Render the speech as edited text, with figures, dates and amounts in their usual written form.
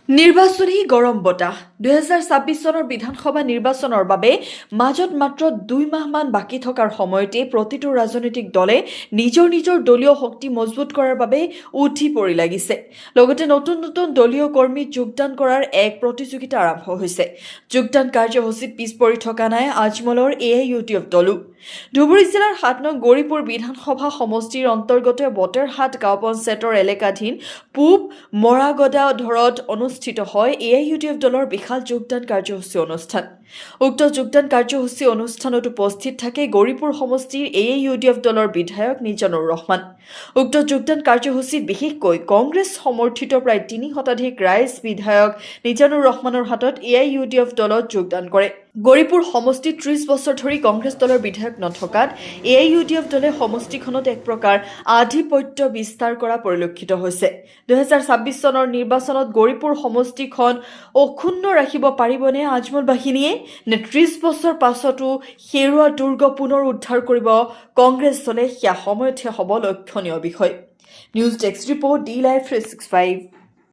নিৰ্বাচনী গৰম বতাহ 2026 চনৰ বিধানসভা নিৰ্বাচনৰ বাবে মাজত মাত্ৰ 2 মাহমান বাকী থকাৰ সময়তে প্ৰতিটো ৰাজনৈতিক দলে নিজৰ দলীয় শক্তি মজবুত কৰাৰ বাবে উঠি পৰি লাগিছে। লগতে নতুন দলীয় কৰ্মী যোগদান কৰাৰ এক প্ৰতিযোগিতা আৰম্ভ হৈছে। যোগদান কাৰ্যসূচীত পিছ পৰি থকা নাই আজমলৰ AIUDF দলো। ধুবুৰী জিলাৰ 7 নং গৌৰীপুৰ বিধানসভা সমষ্টিৰ অন্তৰ্গত বটেৰহাট গাঁও পঞ্চায়তৰ এলেকাধীন পূব মৰাগদা ধৰত অনুষ্ঠিত হয় AIUDF দলৰ বিশাল যোগদান কাৰ্যসূচী অনুষ্ঠান। উক্ত যোগদান কাৰ্যসূচী অনুষ্ঠানত উপস্থিত থাকে গৌৰীপুৰ সমষ্টিৰ AIUDF দলৰ বিধায়ক নিজানুৰ ৰহমান। উক্ত যোগদান কাৰ্যসূচীত বিশেষকৈ কংগ্ৰেছ সমৰ্থিত প্ৰায় 3 শতাধিক ৰাইজ বিধায়ক নিজানুৰ ৰহমানৰ হাতত AIUDF দলত যোগদান কৰে। গৌৰীপুৰ সমষ্টিত 30 বছৰ ধৰি কংগ্ৰেছ দলৰ বিধায়ক নথকাত AIUDF দলে সমষ্টিখনত এক প্ৰকাৰ আধিপত্য বিস্তাৰ কৰা পৰিলক্ষিত হৈছে। 2026 চনৰ নিৰ্বাচনত গৌৰীপুৰ সমষ্টিখন অক্ষুণ্ণ ৰাখিব পাৰিবনে আজমল বাহিনীয়ে? নে 30 বছৰ পাছতো হেৰুৱা দুৰ্গ পুনৰ উদ্ধাৰ কৰিব কংগ্ৰেছ দলে? সেয়া সময়তহে হ'ব লক্ষণীয় বিষয়। News desk report D Live 365।